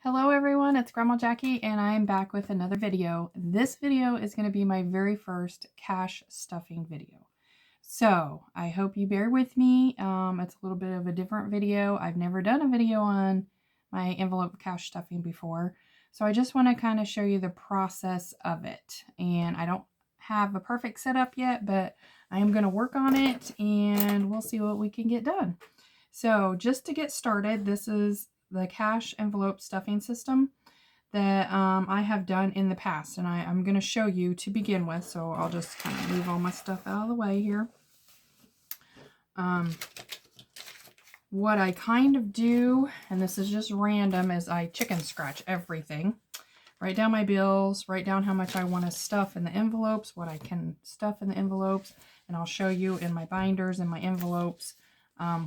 Hello everyone, it's Grandma Jackie and I am back with another video. This video is going to be my very first cash stuffing video. So I hope you bear with me. It's a little bit of a different video. I've never done a video on my envelope cash stuffing before. So I just want to kind of show you the process of it. And I don't have a perfect setup yet, but I am going to work on it and we'll see what we can get done. So just to get started, this is the cash envelope stuffing system that I have done in the past, and I'm going to show you to begin with. So I'll just kind of move all my stuff out of the way here. What I kind of do, and this is just random, is I chicken scratch everything. Write down my bills, write down how much I want to stuff in the envelopes, what I can stuff in the envelopes, and I'll show you in my binders and my envelopes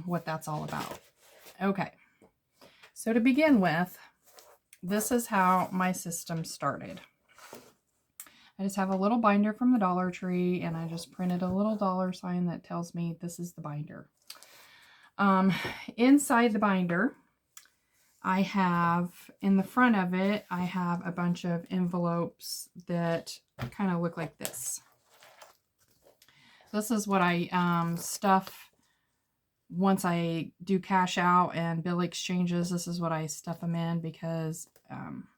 what that's all about. Okay. So to begin with, this is how my system started. I just have a little binder from the Dollar Tree, and I just printed a little dollar sign that tells me this is the binder. Inside the binder, I have, in the front of it, I have a bunch of envelopes that kind of look like this. This is what I stuff once I do cash out and bill exchanges. This is what I stuff them in because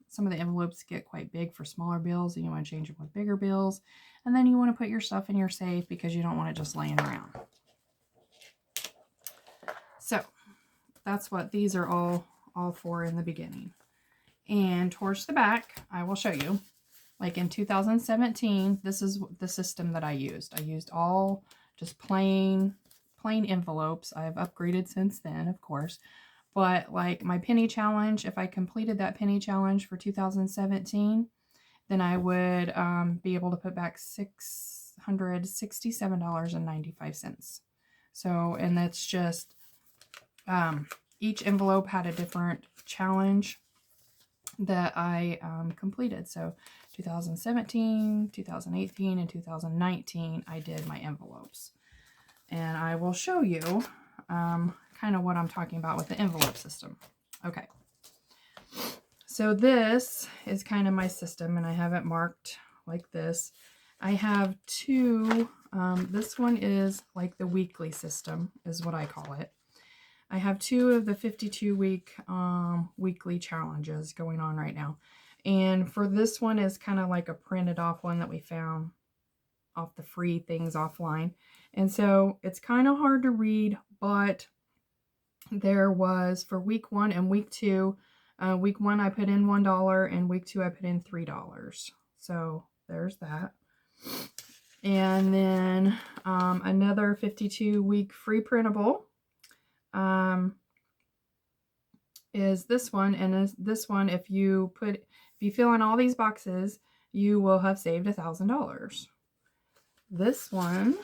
some of the envelopes get quite big for smaller bills and you want to change them with bigger bills. And then you want to put your stuff in your safe because you don't want it just laying around. So that's what these are all for in the beginning. And towards the back, I will show you. Like in 2017, this is the system that I used. I used all just plain envelopes. I've upgraded since then, of course, but like my penny challenge, if I completed that penny challenge for 2017, then I would be able to put back $667.95. So, and that's just each envelope had a different challenge that I completed. So 2017, 2018, and 2019, I did my envelopes. And I will show you kind of what I'm talking about with the envelope system. Okay. So this is kind of my system, and I have it marked like this. I have two. This one is like the weekly system, is what I call it. I have two of the 52-week weekly challenges going on right now. And for this one is kind of like a printed off one that we found off the free things offline. And so it's kind of hard to read, but there was for week 1 and week 2. Week 1 I put in $1 and week 2 I put in $3. So there's that. And then another 52-week free printable is this one. And this one, if you fill in all these boxes, you will have saved $1,000. This one,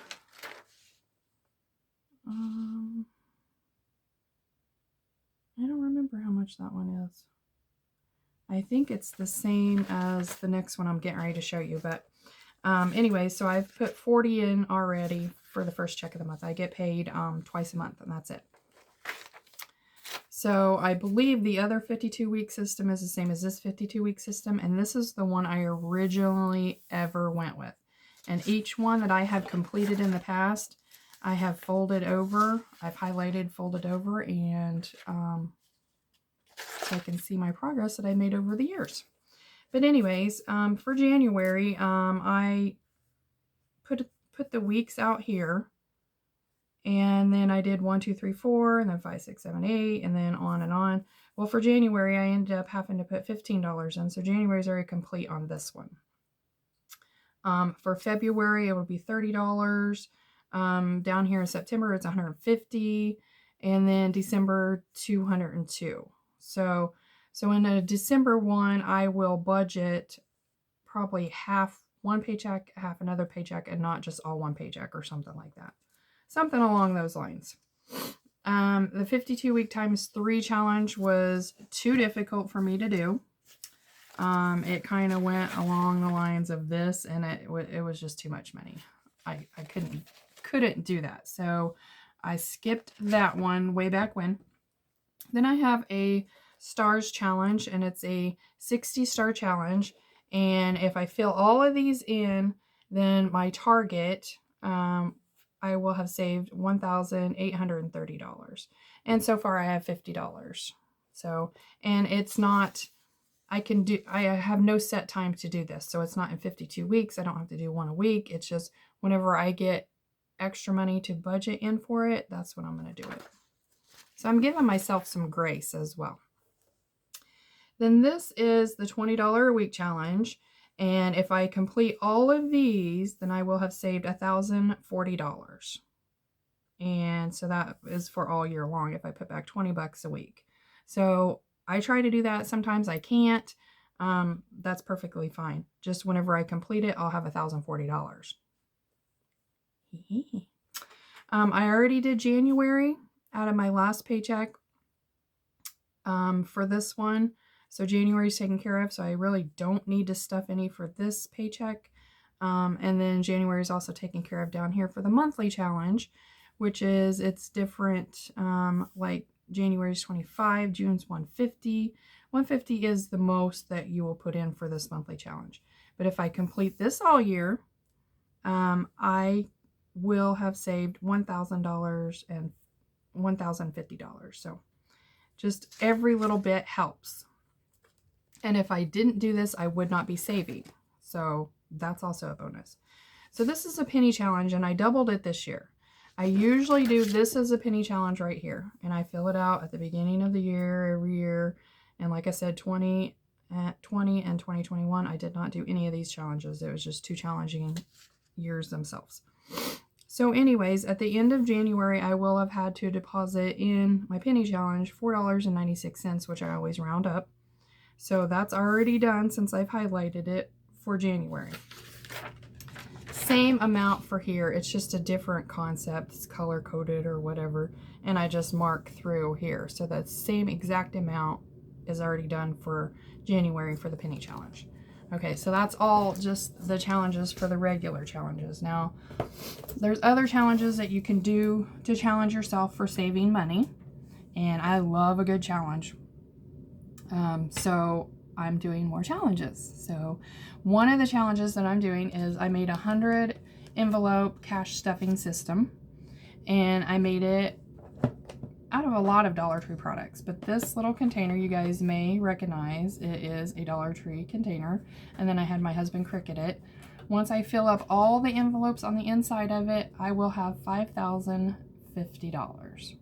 I don't remember how much that one is. I think it's the same as the next one I'm getting ready to show you. But anyway, so I've put 40 in already for the first check of the month. I get paid twice a month, and that's it. So I believe the other 52-week system is the same as this 52-week system, and this is the one I originally ever went with. And each one that I have completed in the past, I have folded over. I've highlighted, folded over, and so I can see my progress that I made over the years. But anyways, for January, I put the weeks out here. And then I did 1, 2, 3, 4, and then 5, 6, 7, 8, and then on and on. Well, for January, I ended up having to put $15 in. So January is already complete on this one. For February, it would be $30. Down here in September, it's $150, and then December, $202. So in a December one, I will budget probably half one paycheck, half another paycheck, and not just all one paycheck or something like that. Something along those lines. The 52-week times 3 challenge was too difficult for me to do. It kind of went along the lines of this, and it was just too much money. I couldn't do that. So I skipped that one way back when. Then I have a stars challenge, and it's a 60-star challenge. And if I fill all of these in, then my target, I will have saved $1,830. And so far I have $50. So, and it's not, I have no set time to do this. So it's not in 52 weeks. I don't have to do one a week. It's just whenever I get extra money to budget in for it, that's when I'm going to do it. So I'm giving myself some grace as well. Then this is the $20 a week challenge. And if I complete all of these, then I will have saved $1,040. And so that is for all year long if I put back 20 bucks a week. So I try to do that. Sometimes I can't. That's perfectly fine. Just whenever I complete it, I'll have $1,040. I already did January out of my last paycheck for this one. So January is taken care of, so I really don't need to stuff any for this paycheck. And then January is also taken care of down here for the monthly challenge, which is, it's different, like January's 25, June's 150. 150 is the most that you will put in for this monthly challenge. But if I complete this all year, I will have saved $1,000 and $1,050. So just every little bit helps. And if I didn't do this, I would not be saving. So that's also a bonus. So this is a penny challenge, and I doubled it this year. I usually do this as a penny challenge right here, and I fill it out at the beginning of the year every year. And like I said, 20 and 2021, I did not do any of these challenges. It was just too challenging years themselves. So anyways, at the end of January, I will have had to deposit in my penny challenge $4.96, which I always round up. So that's already done since I've highlighted it for January. Same amount for here. It's just a different concept. It's color coded or whatever. And I just mark through here. So that same exact amount is already done for January for the penny challenge. Okay, so that's all just the challenges for the regular challenges. Now, there's other challenges that you can do to challenge yourself for saving money. And I love a good challenge. So I'm doing more challenges. So one of the challenges that I'm doing is I made a 100 envelope cash stuffing system, and I made it out of a lot of Dollar Tree products, but this little container you guys may recognize, it is a Dollar Tree container. And then I had my husband Cricut it. Once I fill up all the envelopes on the inside of it, I will have $5,050.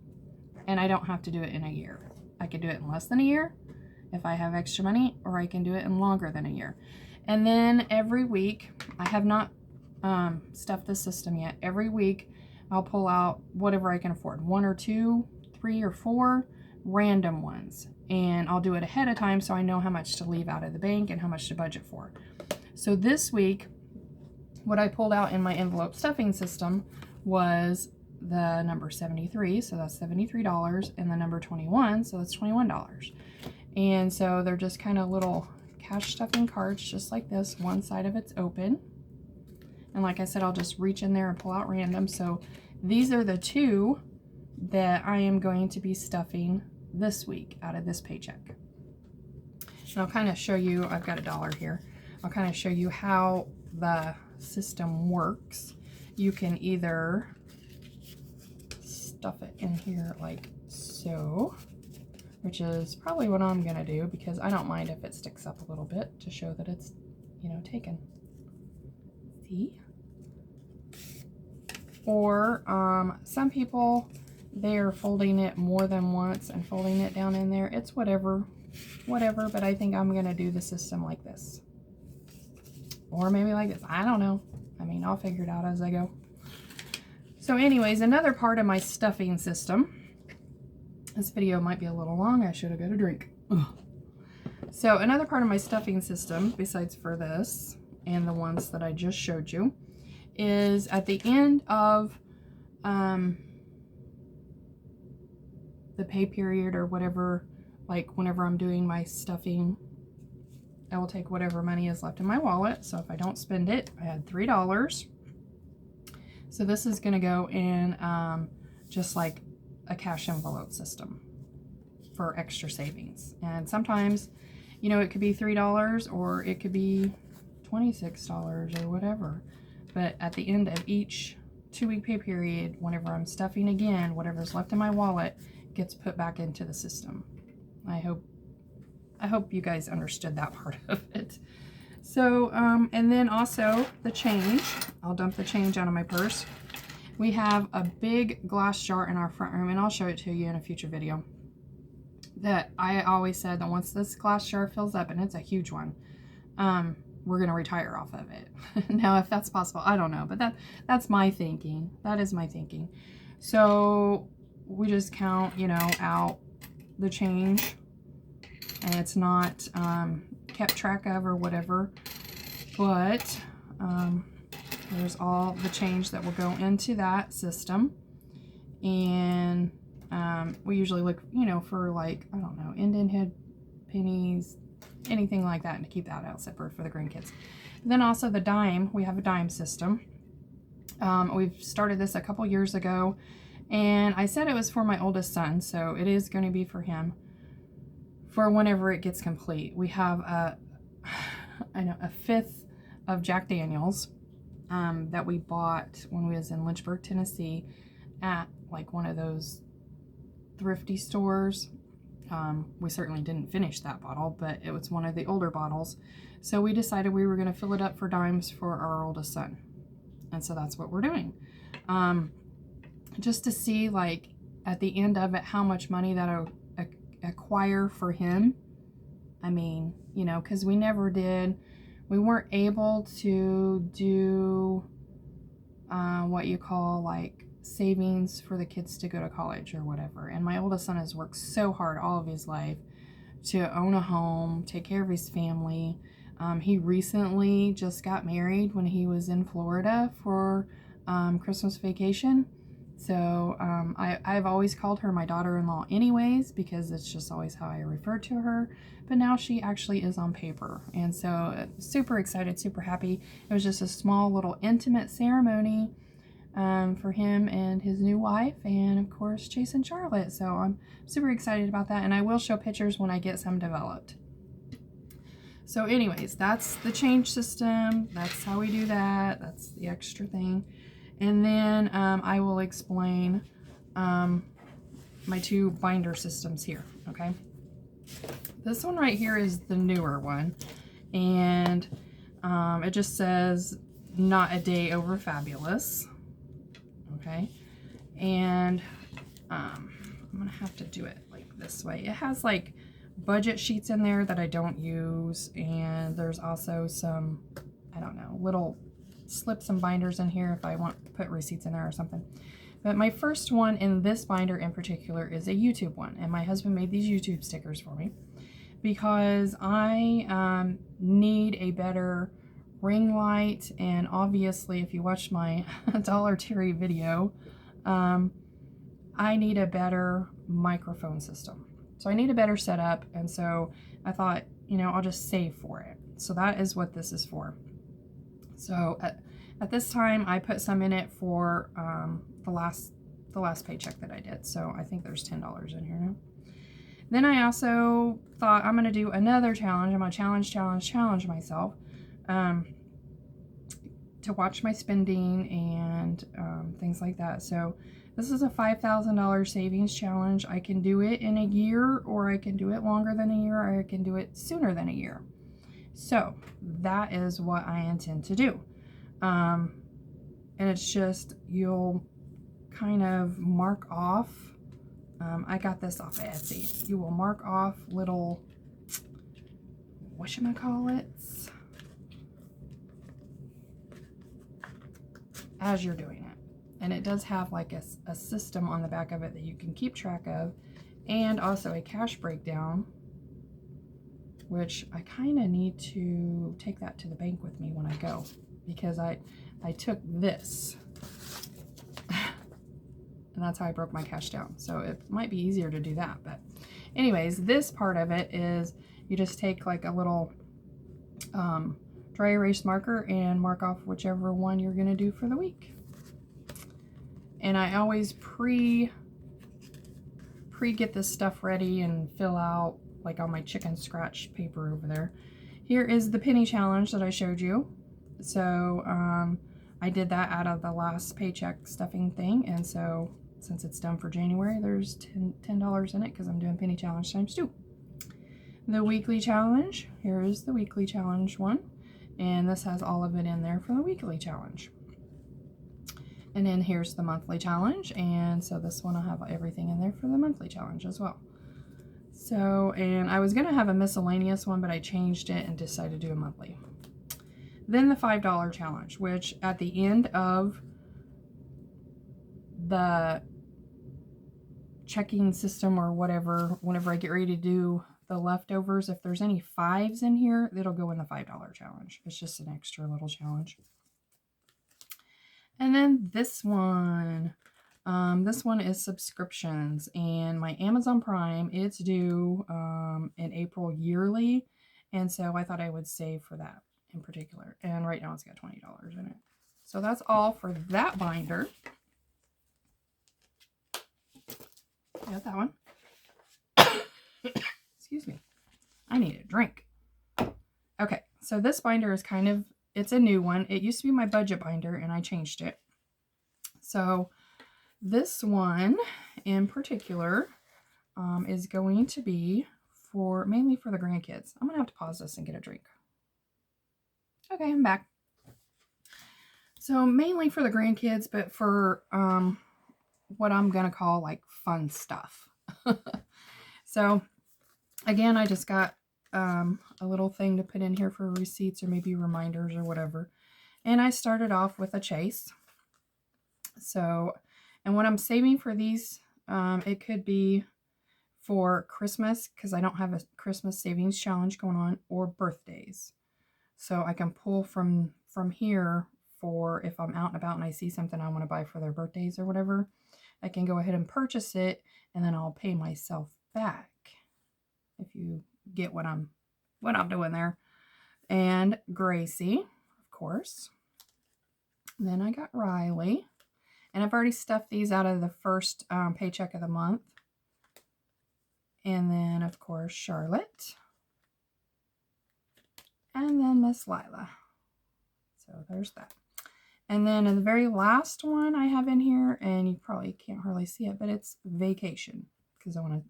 And I don't have to do it in a year. I could do it in less than a year if I have extra money, or I can do it in longer than a year. And then every week, I have not stuffed the system yet. Every week, I'll pull out whatever I can afford. 1 or 2, 3 or 4 random ones. And I'll do it ahead of time so I know how much to leave out of the bank and how much to budget for. So this week, what I pulled out in my envelope stuffing system was the number 73, so that's $73, and the number 21, so that's $21. And so they're just kind of little cash stuffing cards, just like this. One side of it's open. And like I said, I'll just reach in there and pull out random. So these are the 2 that I am going to be stuffing this week out of this paycheck. And I'll kind of show you, I've got $1 here. I'll kind of show you how the system works. You can either stuff it in here like so, which is probably what I'm gonna do, because I don't mind if it sticks up a little bit to show that it's, you know, taken. See? Or some people, they're folding it more than once and folding it down in there. It's whatever, but I think I'm gonna do the system like this. Or maybe like this, I don't know. I mean, I'll figure it out as I go. So anyways, another part of my stuffing system, this video might be a little long, I should have got a drink. Ugh. So another part of my stuffing system, besides for this and the ones that I just showed you, is at the end of the pay period or whatever, like whenever I'm doing my stuffing, I will take whatever money is left in my wallet. So if I don't spend it, I had $3. So this is going to go in just like a cash envelope system. for extra savings. And sometimes, you know, it could be $3 or it could be $26 or whatever. But at the end of each 2-week pay period, whenever I'm stuffing again, whatever's left in my wallet gets put back into the system. I hope you guys understood that part of it. So, and then also the change. I'll dump the change out of my purse. We have a big glass jar in our front room, and I'll show it to you in a future video. That I always said that once this glass jar fills up, and it's a huge one, we're going to retire off of it. Now, if that's possible, I don't know, but that's my thinking. That is my thinking. So we just count, you know, out the change, and it's not kept track of or whatever, but there's all the change that will go into that system. And we usually look, you know, for like, I don't know, Indian head pennies, anything like that, and to keep that out separate for the grandkids. And then also the dime, we have a dime system. We've started this a couple years ago, and I said it was for my oldest son, so it is going to be for him for whenever it gets complete. We have a fifth of Jack Daniels that we bought when we was in Lynchburg, Tennessee, at like one of those thrifty stores. We certainly didn't finish that bottle, but it was one of the older bottles. So we decided we were going to fill it up for dimes for our oldest son. And so that's what we're doing. Just to see, like, at the end of it, how much money that I acquire for him. I mean, you know, because we weren't able to do what you call, like, savings for the kids to go to college or whatever. And my oldest son has worked so hard all of his life to own a home, take care of his family. He recently just got married when he was in Florida for Christmas vacation. So I've always called her my daughter-in-law anyways, because it's just always how I refer to her. But now she actually is on paper. And so super excited, super happy. It was just a small little intimate ceremony for him and his new wife, and of course Chase and Charlotte. So I'm super excited about that, and I will show pictures when I get some developed. So anyways, that's the change system. That's how we do that. That's the extra thing. And then I will explain my two binder systems here, okay? This one right here is the newer one, and it just says not a day over fabulous. Okay, and I'm gonna have to do it like this way. It has like budget sheets in there that I don't use, and there's also some, I don't know, little slips and binders in here if I want to put receipts in there or something. But my first one in this binder in particular is a YouTube one, and my husband made these YouTube stickers for me because I need a better ring light. And obviously, if you watched my Dollar Tree video, I need a better microphone system. So I need a better setup, and so I thought, you know, I'll just save for it. So that is what this is for. So at this time, I put some in it for the last paycheck that I did. So I think there's $10 in here now. Then I also thought I'm going to do another challenge. I'm going to challenge myself to watch my spending and things like that. So this is a $5,000 savings challenge. I can do it in a year, or I can do it longer than a year, or I can do it sooner than a year. So that is what I intend to do. And it's just, you'll kind of mark off, I got this off of Etsy. You will mark off little, whatchamacallits, as you're doing it. And it does have like a system on the back of it that you can keep track of, and also a cash breakdown, which I kind of need to take that to the bank with me when I go, because I took this and that's how I broke my cash down. So it might be easier to do that. But anyways, this part of it is you just take like a little dry erase marker and mark off whichever one you're going to do for the week. And I always pre-get this stuff ready and fill out like on my chicken scratch paper over there. Here is the penny challenge that I showed you. So I did that out of the last paycheck stuffing thing, and so since it's done for January, there's $10 in it because I'm doing penny challenge times 2. The weekly challenge, here is the weekly challenge one, and this has all of it in there for the weekly challenge. And then here's the monthly challenge, and so this one will have everything in there for the monthly challenge as well. So, and I was going to have a miscellaneous one, but I changed it and decided to do a monthly. Then the $5 challenge, which at the end of the checking system or whatever, whenever I get ready to do the leftovers, if there's any 5s in here, it'll go in the $5 challenge. It's just an extra little challenge. And then this one is subscriptions, and my Amazon Prime, it's due in April yearly, and so I thought I would save for that in particular. And right now it's got $20 in it. So that's all for that binder. Got that one. Excuse me. I need a drink. Okay, so this binder is kind of, it's a new one. It used to be my budget binder, and I changed it. So this one in particular is going to be mainly for the grandkids. I'm going to have to pause this and get a drink. Okay, I'm back. So mainly for the grandkids, but for what I'm going to call like fun stuff. So again, I just got a little thing to put in here for receipts or maybe reminders or whatever. And I started off with a chase. So, and what I'm saving for these, it could be for Christmas, because I don't have a Christmas savings challenge going on, or birthdays. So I can pull from here for if I'm out and about and I see something I want to buy for their birthdays or whatever, I can go ahead and purchase it, and then I'll pay myself back, if you get what I'm doing there. And Gracie, of course. And then I got Riley. And I've already stuffed these out of the first paycheck of the month. And then, of course, Charlotte. And then Miss Lila. So there's that. And then in the very last one I have in here, and you probably can't hardly see it, but it's vacation. Because I want to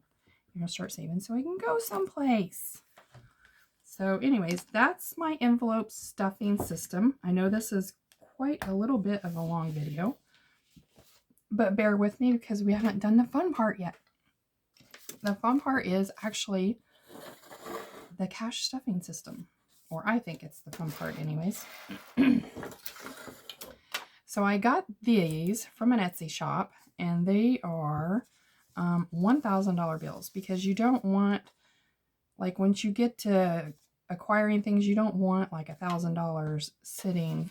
start saving so I can go someplace. So anyways, that's my envelope stuffing system. I know this is quite a little bit of a long video, but bear with me because we haven't done the fun part yet. The fun part is actually the cash stuffing system, or I think it's the fun part anyways. So I got these from an Etsy shop, and they are $1,000 bills, because you don't want, like, once you get to acquiring things, you don't want like $1,000 sitting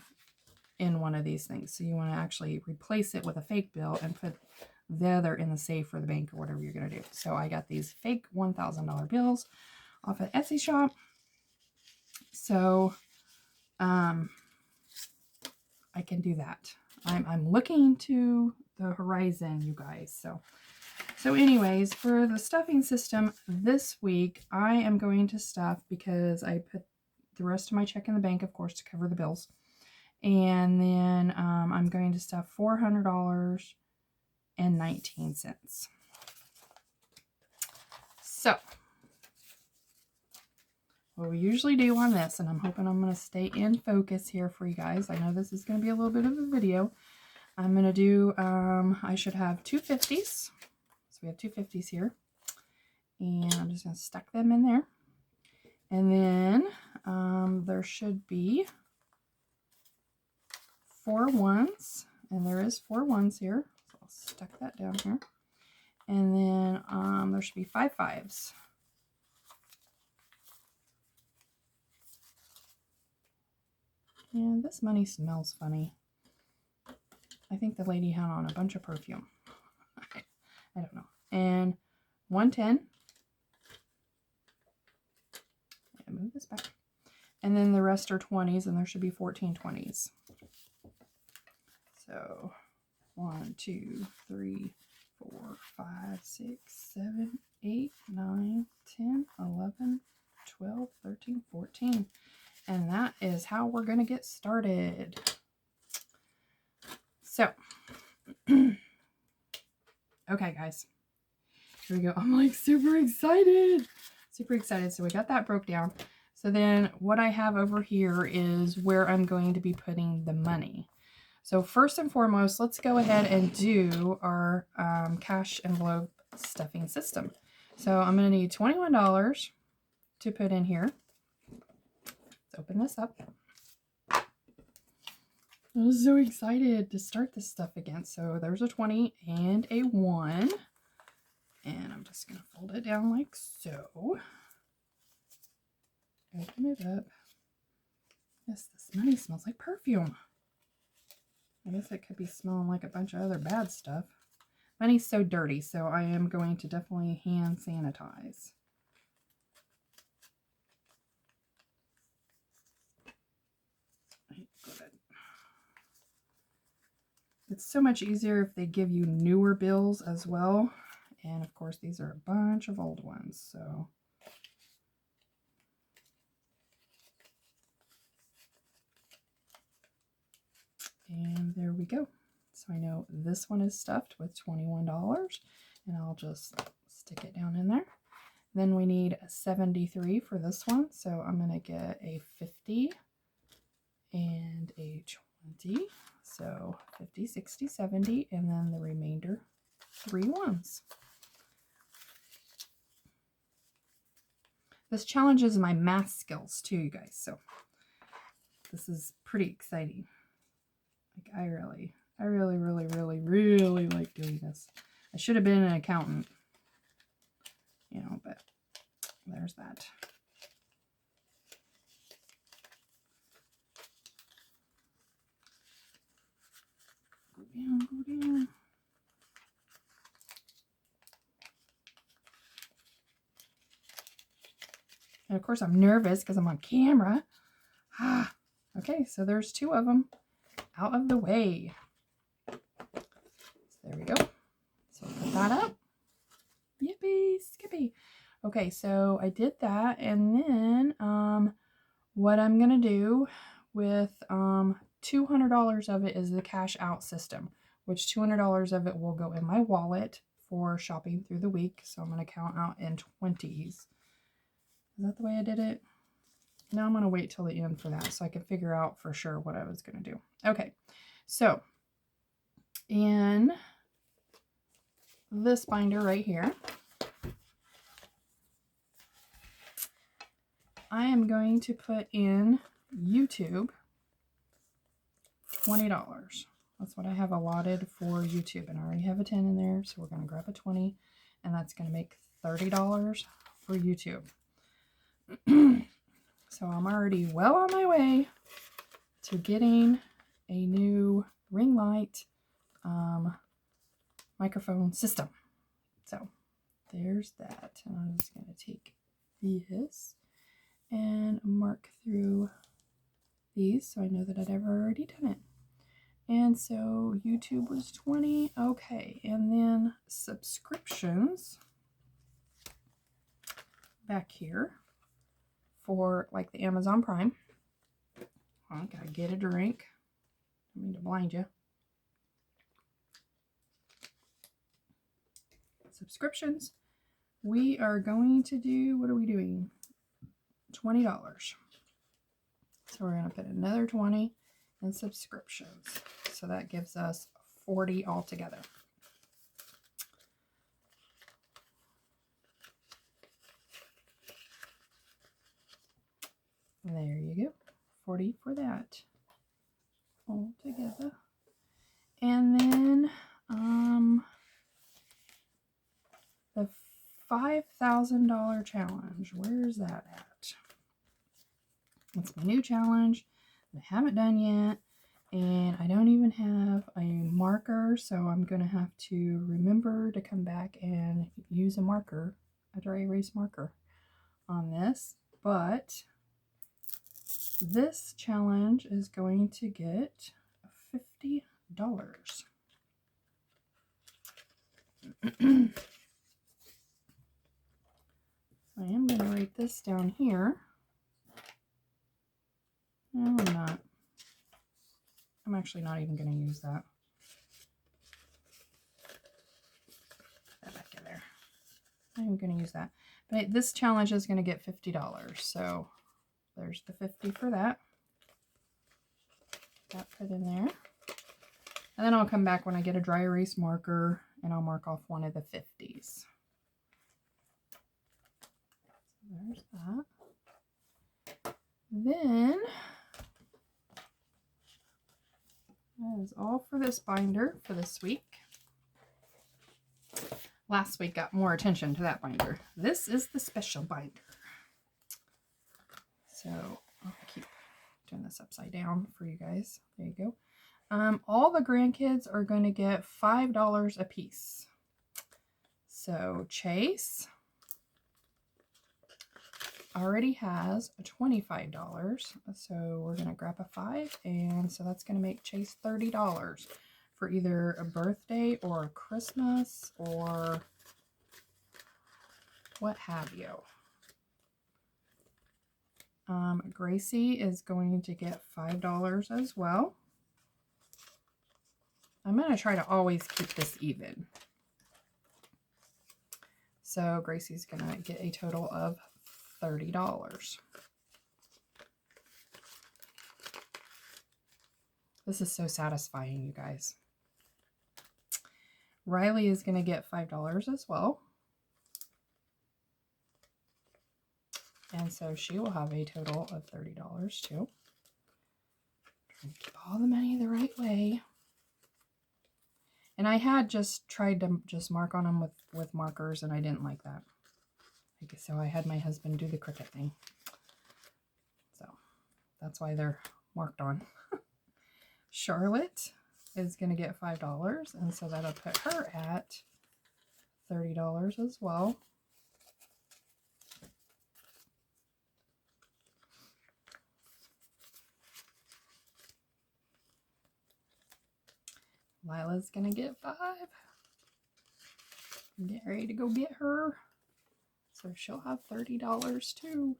in one of these things. So you want to actually replace it with a fake bill and put the other in the safe or the bank or whatever you're going to do. So I got these fake $1,000 bills off an Etsy shop. So I can do that. I'm looking to the horizon, you guys. So anyways, for the stuffing system this week, I am going to stuff, because I put the rest of my check in the bank, of course, to cover the bills. And then I'm going to stuff $400.19. So, what we usually do on this, and I'm hoping I'm going to stay in focus here for you guys. I know this is going to be a little bit of a video. I'm going to do, I should have 2 50s. So we have 2 50s here. And I'm just going to stuck them in there. And then there should be 4 1s, and there is 4 1s here, so I'll stuck that down here. And then there should be 5 5s. And this money smells funny. I think the lady had on a bunch of perfume. I don't know. And 110. Move this back. And then the rest are 20s, and there should be 14 20s. So 1, 2, 3, 4, 5, 6, 7, 8, 9, 10, 11, 12, 13, 14. And that is how we're going to get started. So, okay, guys. Here we go. I'm like super excited. Super excited. So we got that broke down. So then what I have over here is where I'm going to be putting the money. So first and foremost, let's go ahead and do our cash envelope stuffing system. So I'm going to need $21 to put in here. Let's open this up. I'm so excited to start this stuff again. So there's a 20 and a 1. And I'm just going to fold it down like so. Open it up. Yes, this money smells like perfume. I guess it could be smelling like a bunch of other bad stuff. Money's so dirty, so I am going to definitely hand sanitize. Good. It's so much easier if they give you newer bills as well. And of course, these are a bunch of old ones, so. And there we go. So I know this one is stuffed with $21, and I'll just stick it down in there. Then we need a 73 for this one, so I'm going to get a 50 and a 20. So 50, 60, 70, and then the remainder 3 ones. This challenges my math skills too, you guys, so this is pretty exciting. Like I really like doing this. I should have been an accountant, you know, but there's that. Go down, go down. And of course I'm nervous because I'm on camera. Okay, so there's 2 of them out of the way. So there we go. So put that up. Yippee, skippy. Okay, so I did that, and then what I'm gonna do with $200 of it is the cash out system, which $200 of it will go in my wallet for shopping through the week. So I'm gonna count out in 20s. Is that the way I did it? Now I'm going to wait till the end for that so I can figure out for sure what I was going to do. Okay, so in this binder right here, I am going to put in YouTube $20. That's what I have allotted for YouTube, and I already have a 10 in there, so we're going to grab a 20, and that's going to make $30 for YouTube. So I'm already well on my way to getting a new ring light microphone system. So there's that. And I'm just going to take this and mark through these so I know that I've already done it. And so YouTube was 20. Okay, and then subscriptions back here. For like the Amazon Prime. I gotta get a drink. I mean to blind you. Subscriptions. We are going to do, what are we doing? $20. So we're going to put another 20 in subscriptions. So that gives us 40 altogether. There you go. 40 for that all together. And then the $5,000 challenge. Where's that at? It's my new challenge. I haven't done yet. And I don't even have a marker. So I'm going to have to remember to come back and use a marker, a dry erase marker on this. But this challenge is going to get $50. I am going to write this down here. No, I'm not. I'm actually not even going to use that. Put that back in there. I'm going to use that. But this challenge is going to get $50. So there's the 50 for that. That put in there. And then I'll come back when I get a dry erase marker and I'll mark off one of the 50s. So there's that. Then that is all for this binder for this week. Last week got more attention to that binder. This is the special binder. So I'll keep doing this upside down for you guys. There you go. All the grandkids are going to get $5 a piece. So Chase already has $25. So we're going to grab a 5, and so that's going to make Chase $30 for either a birthday or a Christmas or what have you. Gracie is going to get $5 as well. I'm going to try to always keep this even. So Gracie's going to get a total of $30. This is so satisfying, you guys. Riley is going to get $5 as well. And so she will have a total of $30 too. Trying to keep all the money the right way. And I had just tried to just mark on them with markers, and I didn't like that. So I had my husband do the Cricut thing. So that's why they're marked on. Charlotte is going to get $5, and so that'll put her at $30 as well. Lila's going to get $5. Get ready to go get her. So she'll have $30 too.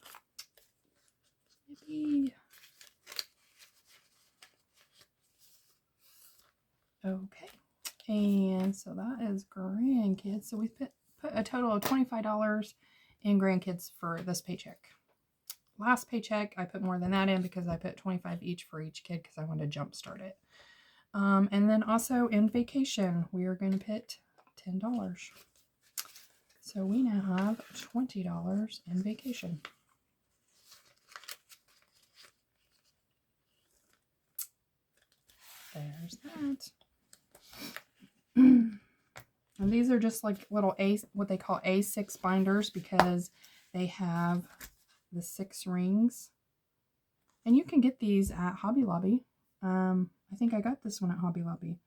Yippee. Okay. And so that is grandkids. So we put a total of $25 in grandkids for this paycheck. Last paycheck, I put more than that in because I put $25 each for each kid because I wanted to jumpstart it. And then also in vacation, we are going to put $10. So we now have $20 in vacation. There's that. And these are just like little what they call A6 binders because they have the 6 rings. And you can get these at Hobby Lobby. I think I got this one at Hobby Lobby.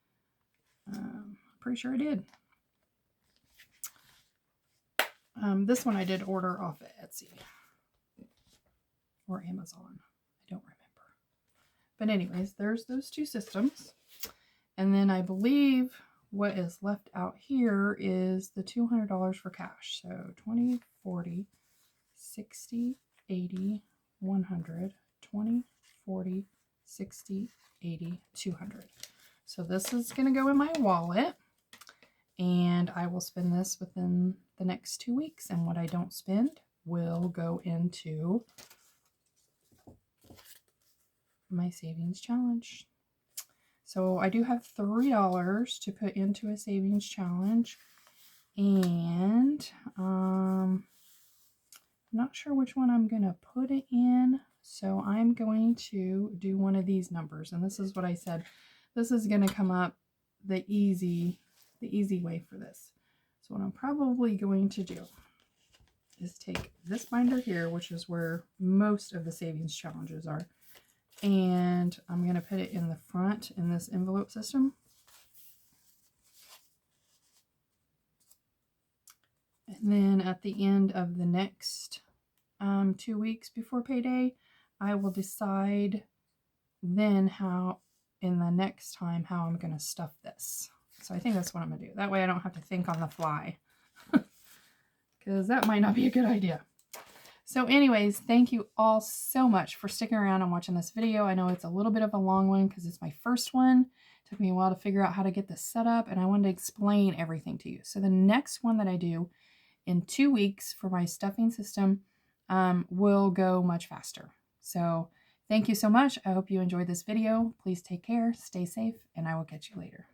Pretty sure I did. This one I did order off of Etsy or Amazon. I don't remember. But anyways, there's those 2 systems. And then I believe what is left out here is the $200 for cash. So 20, 40, 60, 80, 100, 20, 40, 60, 80, 200. So this is going to go in my wallet, and I will spend this within the next 2 weeks, and what I don't spend will go into my savings challenge. So I do have $3 to put into a savings challenge, and I'm not sure which one I'm going to put it in. So I'm going to do one of these numbers, and this is what I said. This is going to come up the easy way for this. So what I'm probably going to do is take this binder here, which is where most of the savings challenges are, and I'm going to put it in the front in this envelope system. And then at the end of the next 2 weeks before payday, I will decide then in the next time how I'm going to stuff this. So I think that's what I'm going to do. That way I don't have to think on the fly. Because that might not be a good idea. So anyways, thank you all so much for sticking around and watching this video. I know it's a little bit of a long one because it's my first one. It took me a while to figure out how to get this set up, and I wanted to explain everything to you. So the next one that I do in 2 weeks for my stuffing system will go much faster. So thank you so much. I hope you enjoyed this video. Please take care, stay safe, and I will catch you later.